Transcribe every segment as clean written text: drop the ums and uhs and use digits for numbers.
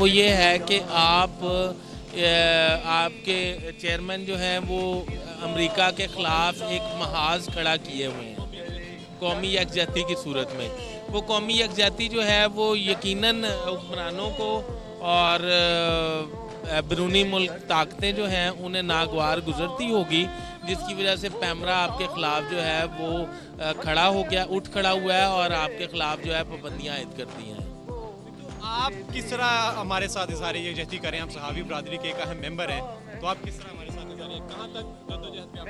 वो ये है कि आपके चेयरमैन जो हैं वो अमेरिका के ख़िलाफ़ एक महाज खड़ा किए हुए हैं कौमी यकजहती की सूरत में। वो कौमी यकजहती जो है वो यकीनन हुक्मरानों को और बैरूनी मुल्क ताकतें जो हैं उन्हें नागवार गुजरती होगी, जिसकी वजह से पैमरा आपके ख़िलाफ़ जो है वो खड़ा हो गया, उठ खड़ा हुआ है और आपके ख़िलाफ़ जो है पाबंदियाँ आयद करती हैं। आप किस तरह हमारे साथ इज़हार यकजहती करें? आप सहावी बरादरी के एक अहम मेंबर हैं, तो आप किस तरह हमारे साथ इज़हार कहाँ तक जद्दोजहद में आप?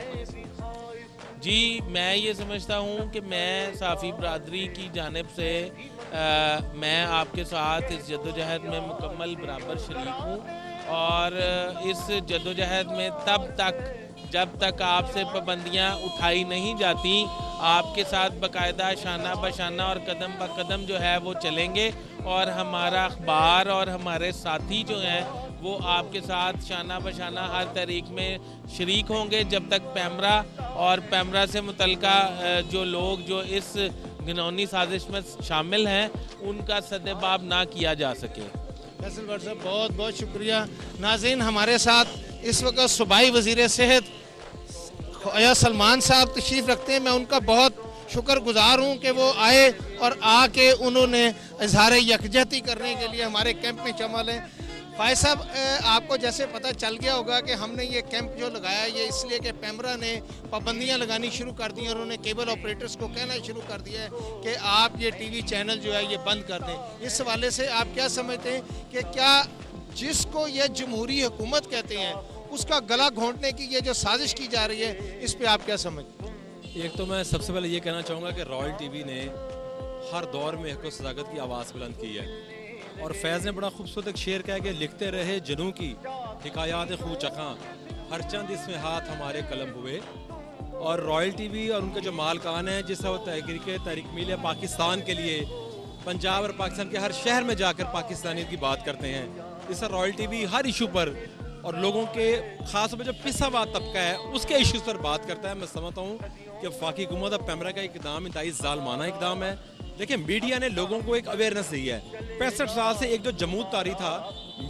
जी, मैं ये समझता हूँ कि मैं सहाफ़ी बरादरी की जानिब से मैं आपके साथ इस जद्दोजहद में मुकम्मल बराबर शरीक हूँ और इस जद्दोजहद में तब तक जब तक आपसे पाबंदियाँ उठाई नहीं जाती, आपके साथ बाकायदा शाना बशाना और कदम ब कदम जो है वो चलेंगे और हमारा अखबार और हमारे साथी जो हैं वो आपके साथ शाना बशाना हर तरीक़ में शरीक होंगे जब तक पैमरा और पैमरा से मुतल्लिका जो लोग जो इस घिनौनी साजिश में शामिल हैं उनका सद्देबाब ना किया जा सके। फैसल भट्ट साहब बहुत बहुत शुक्रिया। नाज़रीन, हमारे साथ इस वक्त सूबाई वज़ीर सेहत ख्वाजा सलमान साहब तशरीफ़ रखते हैं। मैं उनका बहुत शुक्रगुजार हूँ कि वो आए और आके उन्होंने इज़हार यकजहती करने के लिए हमारे कैंप में शामिल हैं। ख्वाजा साहब, आपको जैसे पता चल गया होगा कि हमने ये कैंप जो लगाया ये इसलिए कि पैमरा ने पाबंदियाँ लगानी शुरू कर दी और उन्होंने केबल ऑपरेटर्स को कहना शुरू कर दिया है कि आप ये टीवी चैनल जो है ये बंद कर दें। इस हवाले से आप क्या समझते हैं कि क्या जिसको ये जमहूरी हुकूमत कहते हैं उसका गला घोंटने की ये जो साजिश की जा रही है, इस पर आप क्या समझते हैं? एक तो मैं सबसे पहले ये कहना चाहूँगा कि रॉयल टीवी ने हर दौर में हक़ व सदाकत की आवाज़ बुलंद की है और फैज़ ने बड़ा खूबसूरत एक शेर कहा कि लिखते रहे जनू की हिकायात खू चखां, हर चंद इसमें हाथ हमारे कलम हुए। और रॉयल टीवी और उनके जो मालकान हैं, जिस वो तहरीक मिल पाकिस्तान के लिए पंजाब और पाकिस्तान के हर शहर में जाकर पाकिस्तानियत की बात करते हैं। इस रॉयल टीवी हर इशू पर और लोगों के ख़ास तौर पर जो पिसा हुआ तबका है उसके इश्यूज़ पर बात करता है। मैं समझता हूँ कि वफाकी हुकूमत और पैमरा का इकदाम इंतहाई ज़ालमाना इकदाम है। देखिए, मीडिया ने लोगों को एक अवेयरनेस दी है। 65 साल से एक जो जमूत तारी था,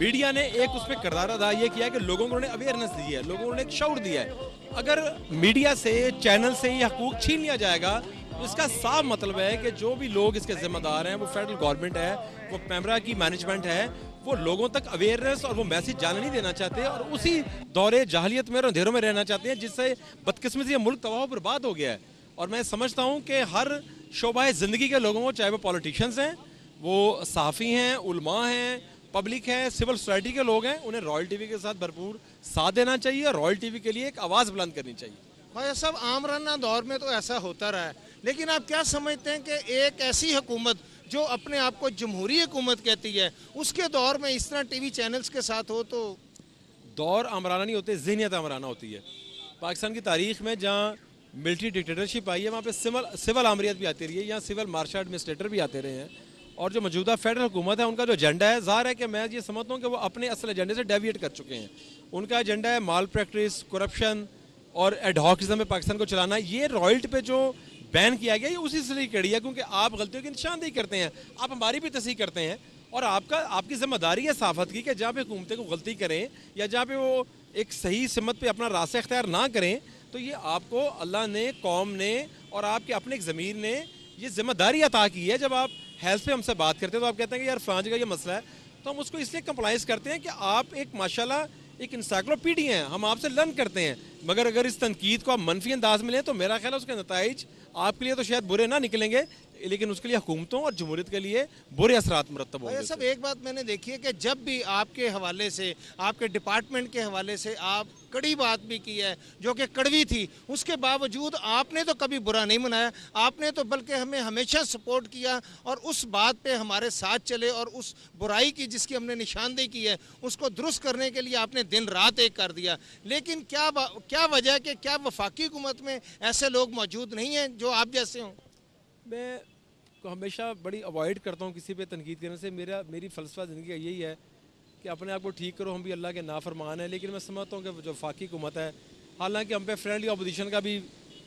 मीडिया ने एक उस पर किरदार अदा ये किया कि लोगों को अवेयरनेस दी है, लोगों को एक शऊर दिया है। अगर मीडिया से चैनल से ये हकूक छीन लिया जाएगा तो इसका साफ मतलब है कि जो भी लोग इसके जिम्मेदार हैं, वो फेडरल गवर्नमेंट है, वो पैमरा की मैनेजमेंट है, वो लोगों तक अवेयरनेस और वो मैसेज जाने नहीं देना चाहते और उसी दौरे जाहलियत में और अंधेरों में रहना चाहते हैं, जिससे बदकिस्मती से मुल्क तबाह बर्बाद हो गया है। और मैं समझता हूँ कि हर शोबाए ज़िंदगी के लोगों को, चाहे वो पॉलिटिशियंस हैं, वो सहाफ़ी हैं, उलमा हैं, पब्लिक है, सिविल सोसाइटी के लोग हैं, उन्हें रॉयल टीवी के साथ भरपूर साथ देना चाहिए और रॉयल टीवी के लिए एक आवाज़ बुलंद करनी चाहिए। ख्वाजा साहब, आमराना दौर में तो ऐसा होता रहा है, लेकिन आप क्या समझते हैं कि एक ऐसी हुकूमत जो अपने आप को जमहूरी हुकूमत कहती है उसके दौर में इस तरह टीवी चैनल्स के साथ हो तो? दौर आमराना नहीं होते, ज़हनियत आमराना होती है। पाकिस्तान की तारीख में जहाँ मिलिट्री डिक्टेटरशिप आई है वहाँ पे सिविल आमरीत भी आती रही है, यहाँ सिविल मार्शल एडमिनिस्ट्रेटर भी आते रहे हैं। और जो मौजूदा फेडरल हुकूमत है उनका जो एजेंडा है, ज़ाहिर है कि मैं ये समझता हूँ कि वो अपने असल एजेंडे से डेविएट कर चुके हैं। उनका एजेंडा है माल प्रैक्टिस, करप्शन और एडहॉकिज्म में पाकिस्तान को चलाना। ये रॉयल्टी पे जो बैन किया गया ये उसी से कड़ी है, क्योंकि आप गलतियों की निशानदेही करते हैं, आप हमारी भी तस्दीक करते हैं और आपकी जिम्मेदारी है साफत की कि जहाँ पे हुकूमतें को गलती करें या जहाँ पे वो एक सही सिमत पे अपना रास्ता इख्तियार ना करें, तो ये आपको अल्लाह ने, कौम ने और आपके अपने एक ज़मीर ने ये जिम्मेदारी अता की है। जब आप हेल्थ पे हमसे बात करते हैं तो आप कहते हैं कि यार फलां जगह ये मसला है, तो हम उसको इसलिए कंप्लाइंस करते हैं कि आप एक माशाल्लाह एक इंसाइक्लोपीडिया हैं, हम आपसे लर्न करते हैं। मगर अगर इस तनकीद को आप मनफी अंदाज में लें तो मेरा ख्याल है उसके नताइज आपके लिए तो शायद बुरे ना निकलेंगे, लेकिन उसके लिए हुकूमतों और जमहूरियत के लिए बुरे असरात मुरतब होंगे। सब एक बात मैंने देखी है कि जब भी आपके हवाले से, आपके डिपार्टमेंट के हवाले से आप कड़ी बात भी की है जो कि कड़वी थी, उसके बावजूद आपने तो कभी बुरा नहीं मनाया, आपने तो बल्कि हमें हमेशा सपोर्ट किया और उस बात पे हमारे साथ चले और उस बुराई की जिसकी हमने निशानदेही की है उसको दुरुस्त करने के लिए आपने दिन रात एक कर दिया। लेकिन क्या वजह है कि क्या वफाकी हुकूमत में ऐसे लोग मौजूद नहीं हैं जो आप जैसे हों? मैं हमेशा बड़ी अवॉइड करता हूँ किसी पे तनकीद करने से। मेरी फ़लसफ़ा ज़िंदगी का यही है कि अपने आप को ठीक करो, हम भी अल्लाह के नाफरमान हैं। लेकिन मैं समझता हूँ कि जो वफाकी हुकूमत है, हालांकि हम पे फ्रेंडली अपोजिशन का भी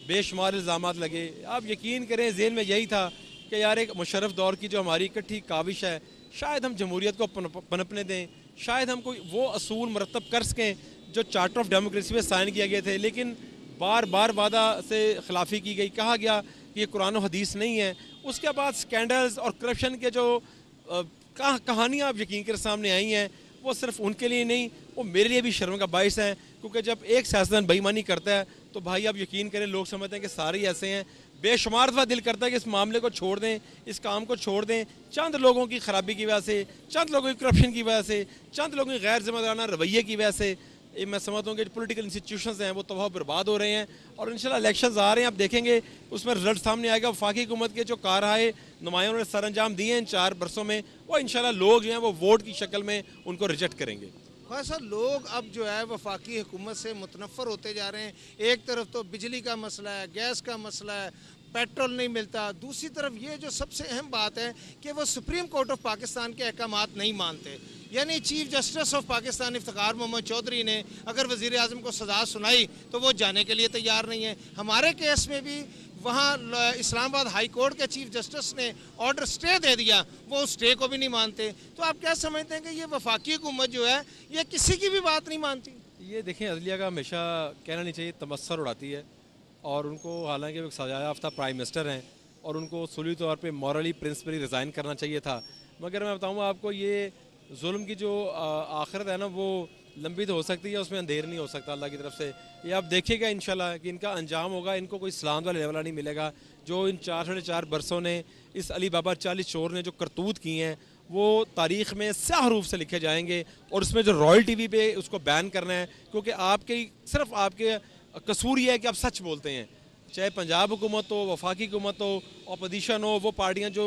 बेशुमार इल्ज़ामात लगे, आप यकीन करें ज़हन में यही था कि यार एक मुशर्रफ दौर की जो हमारी इकट्ठी काविश है शायद हम जमहूरियत को पनपने दें, शायद हम कोई वो असूल मरतब कर सकें जो चार्टर ऑफ डेमोक्रेसी में साइन किया गए थे, लेकिन बार बार वादा से खिलाफी की गई, कहा गया कि ये कुरान और हदीस नहीं है। उसके बाद स्कैंडल्स और करप्शन के जो कहानियाँ आप यकीन कर सामने आई हैं, वो सिर्फ उनके लिए नहीं, वो मेरे लिए भी शर्म का बाइस है, क्योंकि जब एक सियासतदान बेईमानी करता है तो भाई आप यकीन करें लोग समझते हैं कि सारे ही ऐसे हैं। बेशुमार दफ़ा दिल करता है कि इस मामले को छोड़ दें, इस काम को छोड़ दें, चंद लोगों की खराबी की वजह से, चंद लोगों की करप्शन की वजह से, चंद लोगों की गैर जिम्मेदाराना रवैये की वजह से ये मैं समझता हूँ कि पोलिटिकल इंस्टीट्यूशंस हैं वो तबाह बर्बाद हो रहे हैं। और इंशाल्लाह इलेक्शंस आ रहे हैं, आप देखेंगे उसमें रिजल्ट सामने आएगा। वफाकी हुकूमत के जो कारहाए नुमायों ने सर अंजाम दिए हैं इन 4 बरसों में, वो इंशाल्लाह लोग जो हैं वो वोट की शक्ल में उनको रिजेक्ट करेंगे। वैसा लोग अब जो है वफाकी हुकूमत से मुतनफ़र होते जा रहे हैं। एक तरफ तो बिजली का मसला है, गैस का मसला है, पेट्रोल नहीं मिलता, दूसरी तरफ ये जो सबसे अहम बात है कि वो सुप्रीम कोर्ट ऑफ पाकिस्तान के अहकामात नहीं मानते। यानी chief justice of Pakistan Iftikhar Mohammad Chaudhry ने अगर वज़ीर आज़म को सज़ा सुनाई तो वो जाने के लिए तैयार नहीं है। हमारे केस में भी वहाँ इस्लामाबाद हाई कोर्ट के चीफ जस्टिस ने ऑर्डर स्टे दे दिया, वो उस स्टे को भी नहीं मानते। तो आप क्या समझते हैं कि ये वफाकी हुकूमत जो है ये किसी की भी बात नहीं मानती? ये देखें, अदलिया का हमेशा कहना नहीं चाहिए, तमस्सर उड़ाती है, और उनको हालांकि वो सजा याफ्ता प्राइम मिनिस्टर हैं और उनको उसूली तौर पे मॉरली प्रिंसिपली रिज़ाइन करना चाहिए था। मगर मैं बताऊँगा आपको, ये जुल्म की जो आखिरत है ना वो लंबी तो हो सकती है, उसमें अंधेर नहीं हो सकता अल्लाह की तरफ से। ये आप देखिएगा इंशाल्लाह कि इनका अंजाम होगा, इनको कोई सलाम वाला लेवला नहीं मिलेगा। जो इन 4-4.5 बरसों ने इस अली बाबा 40 चोर ने जो करतूत की हैं वो तारीख़ में स्याह रूप से लिखे जाएंगे। और उसमें जो रॉयल टीवी पे उसको बैन करना है, क्योंकि आपके सिर्फ आपके कसूर ये है कि आप सच बोलते हैं, चाहे पंजाब हुकूमत हो, वफाकी हुकूमत हो, अपोजिशन हो, वो पार्टियाँ जो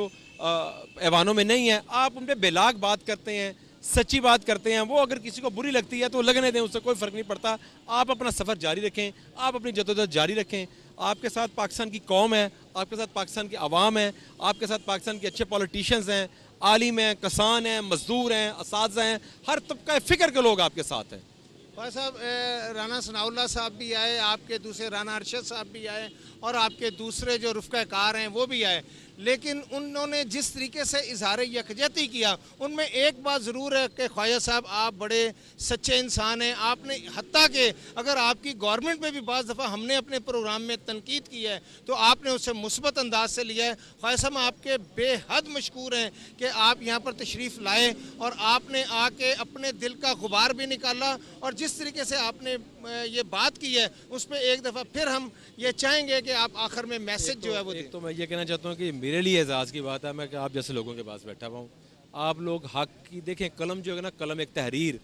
ऐवानों में नहीं हैं, आप उन पर बेलाग बात करते हैं, सच्ची बात करते हैं। वो अगर किसी को बुरी लगती है तो लगने दें, उससे कोई फ़र्क नहीं पड़ता। आप अपना सफ़र जारी रखें, आप अपनी जद्दोजहद जारी रखें। आपके साथ पाकिस्तान की कौम है, आपके साथ पाकिस्तान की आवाम है, आपके साथ पाकिस्तान के अच्छे पॉलिटिशियंस हैं, आलिम हैं, किसान हैं, मजदूर हैं, असातिज़ा हैं, हर तबका फ़िक्र के लोग आपके साथ हैं। भाई साहब, राना सनाउल्लाह साहब भी आए, आपके दूसरे राना अरशद साहब भी आए और आपके दूसरे जो रुफ़क़ा कार हैं वो भी आए, लेकिन उन्होंने जिस तरीके से इजहार यकजहती किया उनमें एक बात ज़रूर है कि ख्वाजा साहब आप बड़े सच्चे इंसान हैं। आपने हत्ता के अगर आपकी गवर्नमेंट में भी बाज़ दफ़ा हमने अपने प्रोग्राम में तनकीद की है तो आपने उससे मुस्बत अंदाज से लिया है। ख्वाजा साहब आपके बेहद मशकूर हैं कि आप यहाँ पर तशरीफ़ लाए और आपने आके अपने दिल का गुबार भी निकाला, और जिस तरीके से आपने ये बात की है उस पर एक दफ़ा फिर हम ये चाहेंगे कि आप आखिर में मैसेज जो है वो दें। तो मैं ये कहना चाहता हूँ कि मेरे लिए एजाज़ की बात है मैं कि आप जैसे लोगों के पास बैठा हुआ हूँ। आप लोग हक की देखें, कलम जो है ना, कलम एक तहरीर,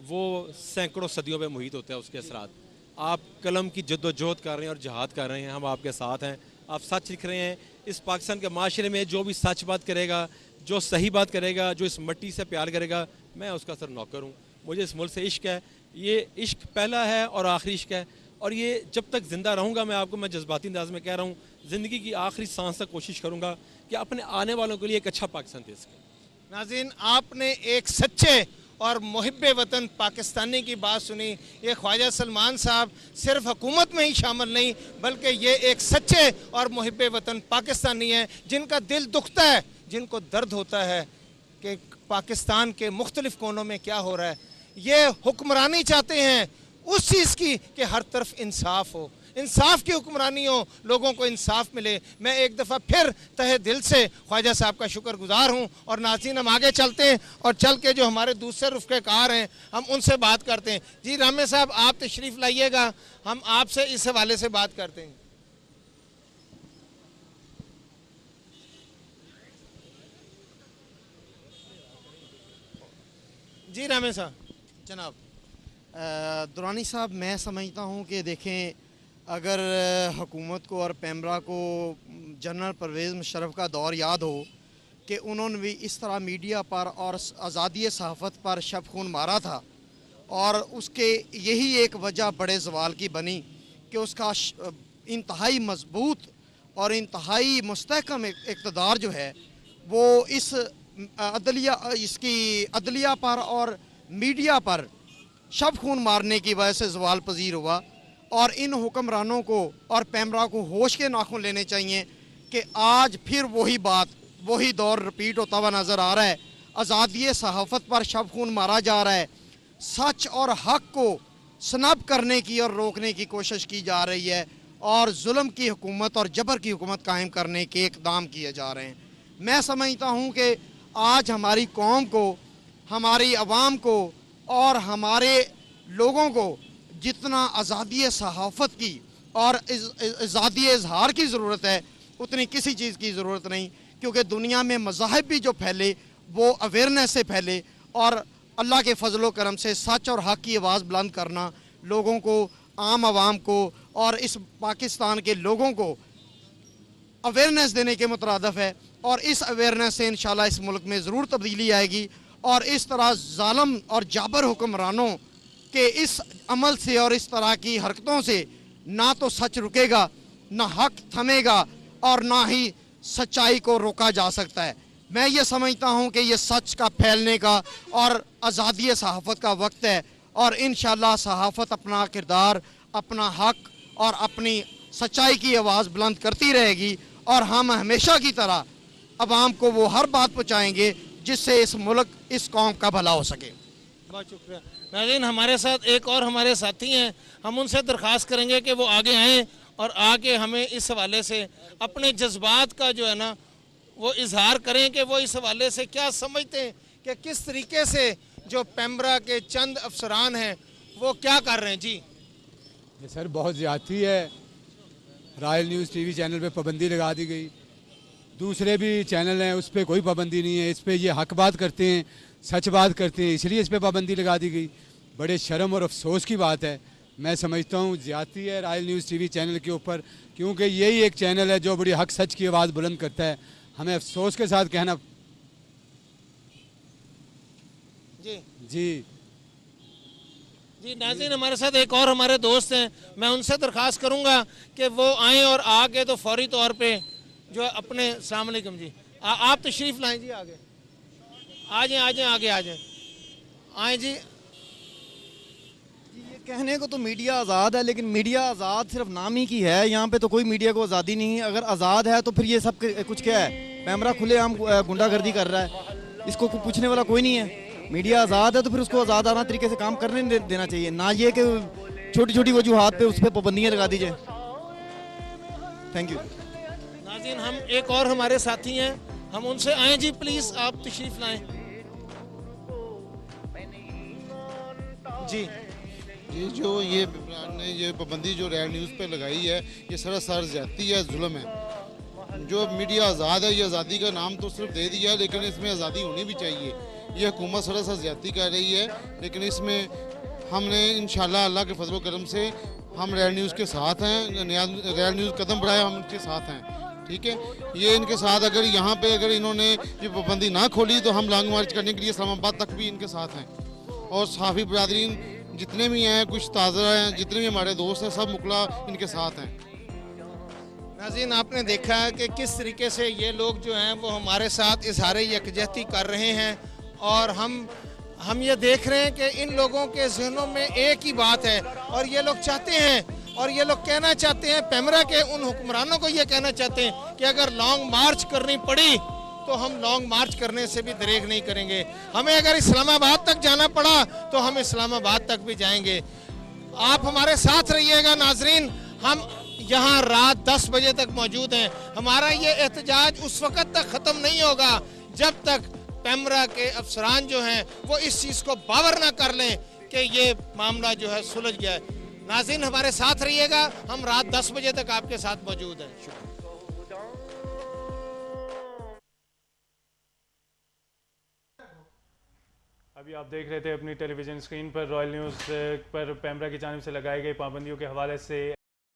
वो सैकड़ों सदियों पे मुहित होता है उसके असरात। आप कलम की जद्दोजहद कर रहे हैं और जहाद कर रहे हैं, हम आपके साथ हैं। आप सच लिख रहे हैं। इस पाकिस्तान के माशरे में जो भी सच बात करेगा, जो सही बात करेगा, जो इस मिट्टी से प्यार करेगा, मैं उसका सर नौकर हूँ। मुझे इस मुल्क से इश्क है, ये इश्क पहला है और आखिरी इश्क है, और ये जब तक ज़िंदा रहूँगा मैं जज्बाती अंदाज में कह रहा हूँ, ज़िंदगी की आखिरी सांस तक कोशिश करूँगा कि अपने आने वालों के लिए एक अच्छा पाकिस्तान दे सकें। नाज़रीन, आपने एक सच्चे और मुहिब्बे वतन पाकिस्तानी की बात सुनी। ये ख्वाजा सलमान साहब सिर्फ हुकूमत में ही शामिल नहीं बल्कि ये एक सच्चे और मुहिब्बे वतन पाकिस्तानी हैं, जिनका दिल दुखता है, जिनको दर्द होता है कि पाकिस्तान के मुख्तलिफ कोनों में क्या हो रहा है। ये हुक्मरानी चाहते हैं उस चीज़ की कि हर तरफ इंसाफ हो, इंसाफ की हुक्मरानी हो, लोगों को इंसाफ मिले। मैं एक दफ़ा फिर तहे दिल से ख्वाजा साहब का शुक्रगुजार हूँ। और नाज़रीन, हम आगे चलते हैं और चल के जो हमारे दूसरे रुफ़क़े कार हैं हम उनसे बात करते हैं। जी रामे साहब, आप तशरीफ़ लाइएगा, हम आपसे इस हवाले से बात करते हैं। जी रामे साहब। जनाब दुरानी साहब, मैं समझता हूँ कि देखें, अगर हुकूमत को और पैमरा को जनरल परवेज़ मुशर्रफ का दौर याद हो कि उन्होंने भी इस तरह मीडिया पर और आज़ादी सहाफ़त पर शब खून मारा था, और उसके यही एक वजह बड़े सवाल की बनी कि उसका इंतहाई मजबूत और इंतहाई मुस्तहकम इक़्तिदार जो है वो इस अदलिया पर और मीडिया पर शब खून मारने की वजह से ज़वाल पजीर हुआ। और इन हुक्मरानों को और पैमरा को होश के नाखून लेने चाहिए कि आज फिर वही बात, वही दौर रिपीट होता हुआ नज़र आ रहा है। आज़ादी सहाफ़त पर शब खून मारा जा रहा है, सच और हक को स्नब करने की और रोकने की कोशिश की जा रही है और जुल्म की हुकूमत और जबर की हुकूमत कायम करने के इक़दाम किए जा रहे हैं। मैं समझता हूँ कि आज हमारी कौम को, हमारी आवाम को और हमारे लोगों को जितना आज़ादी सहाफ़त की और आज़ादी इज़हार की ज़रूरत है उतनी किसी चीज़ की ज़रूरत नहीं, क्योंकि दुनिया में मज़ाहिब भी जो फैले वो अवेयरनेस से फैले और अल्लाह के फजलो करम से सच और हक़ की आवाज़ बुलंद करना लोगों को, आम आवाम को और इस पाकिस्तान के लोगों को अवेयरनेस देने के मुतरादफ़ है। और इस अवेयरनेस से इंशाल्लाह इस मुल्क में ज़रूर तब्दीली आएगी और इस तरह ज़ालम और जाबर हुक्मरानों के इस अमल से और इस तरह की हरकतों से ना तो सच रुकेगा, ना हक थमेगा और ना ही सच्चाई को रोका जा सकता है। मैं ये समझता हूँ कि ये सच का फैलने का और आज़ादी सहाफ़त का वक्त है और इंशाअल्लाह सहाफ़त अपना किरदार, अपना हक और अपनी सच्चाई की आवाज़ बुलंद करती रहेगी और हम हमेशा की तरह अवाम को वो हर बात पहुँचाएँगे जिससे इस मुल्क, इस कौम का भला हो सके। बहुत शुक्रिया नाज़रीन। हमारे साथ एक और हमारे साथी हैं, हम उनसे दरख्वास्त करेंगे कि वो आगे आएँ और आके हमें इस हवाले से अपने जज्बात का जो है ना वो इजहार करें कि वो इस हवाले से क्या समझते हैं कि किस तरीके से जो पेम्ब्रा के चंद अफसरान हैं वो क्या कर रहे हैं। जी ये सर बहुत ज़्यादती है। रॉयल न्यूज़ टीवी चैनल पे पाबंदी लगा दी गई, दूसरे भी चैनल हैं उस पर कोई पाबंदी नहीं है। इस पर ये हक बात करते हैं, सच बात करते हैं, इसलिए इस पर पाबंदी लगा दी गई। बड़े शर्म और अफसोस की बात है। मैं समझता हूँ ज़्यादती है रॉयल न्यूज़ टीवी चैनल के ऊपर, क्योंकि यही एक चैनल है जो बड़ी हक सच की आवाज़ बुलंद करता है। हमें अफसोस के साथ कहना जी जी जी नाज़रीन, हमारे साथ एक और हमारे दोस्त हैं, मैं उनसे दरख्वास्त करूंगा कि वो आएँ और आके तो फौरी तौर पे जो अपने अस्सलाम वालेकुम जी आप तशरीफ़ लाएं जी, आगे आ जाएं, आ जाएं, आगे आ जाएं, आएँ जी। ये कहने को तो मीडिया आज़ाद है, लेकिन मीडिया आज़ाद सिर्फ नाम ही की है। यहाँ पे तो कोई मीडिया को आज़ादी नहीं है। अगर आज़ाद है तो फिर ये सब कुछ क्या है? कैमरा खुले आम गुंडागर्दी कर रहा है, इसको पूछने वाला कोई नहीं है। मीडिया आज़ाद है तो फिर उसको आज़ादाना तरीके से काम करने देना चाहिए, ना ये कि छोटी छोटी वजूहात पे उस पर पाबंदियाँ लगा दीजिए। थैंक यू नाज़रीन, हम एक और हमारे साथी हैं, हम उनसे आएँ जी, प्लीज़ आप तशरीफ़ लाएँ जी। ये जो ये ने ये पाबंदी जो रॉयल न्यूज़ पे लगाई है ये सरासर ज़्यादती है, जुल्म है। जो मीडिया आज़ाद है, ये आज़ादी का नाम तो सिर्फ दे दिया, लेकिन इसमें आज़ादी होनी भी चाहिए। ये हुकूमत सरासर ज़्यादती कर रही है, लेकिन इसमें हमने इंशाल्लाह अल्लाह के फजल करम से हम रॉयल न्यूज़ के साथ हैं। रॉयल न्यूज़ कदम बढ़ाए, हम उनके साथ हैं। ठीक है, ये इनके साथ अगर यहाँ पे अगर इन्होंने ये पाबंदी ना खोली तो हम लॉन्ग मार्च करने के लिए इस्लामाबाद तक भी इनके साथ हैं। और सहाफ़ी बरादरीन जितने भी हैं, कुछ ताज़ा हैं, जितने भी हमारे दोस्त हैं, सब मुकला इनके साथ हैं। नाज़रीन, आपने देखा है कि किस तरीके से ये लोग जो हैं वो हमारे साथ इजहार यकजहती कर रहे हैं और हम ये देख रहे हैं कि इन लोगों के जहनों में एक ही बात है और ये लोग चाहते हैं और ये लोग कहना चाहते हैं, पेमरा के उन हुक्मरानों को ये कहना चाहते हैं कि अगर लॉन्ग मार्च करनी पड़ी तो हम लॉन्ग मार्च करने से भी दरेग नहीं करेंगे। हमें अगर इस्लामाबाद तक जाना पड़ा तो हम इस्लामाबाद तक भी जाएंगे। आप हमारे साथ रहिएगा नाजरीन। हम यहाँ रात 10 बजे तक मौजूद हैं। हमारा ये एहतजाज उस वक़्त तक ख़त्म नहीं होगा जब तक पेमरा के अफसरान जो हैं वो इस चीज़ को बावर ना कर लें कि ये मामला जो है सुलझ गया है। नाज़रीन, हमारे साथ रहिएगा, हम रात 10 बजे तक आपके साथ मौजूद हैं। शुक्रिया। अभी आप देख रहे थे अपनी टेलीविज़न स्क्रीन पर रॉयल न्यूज़ पर पेमरा की जानिब से लगाई गई पाबंदियों के हवाले से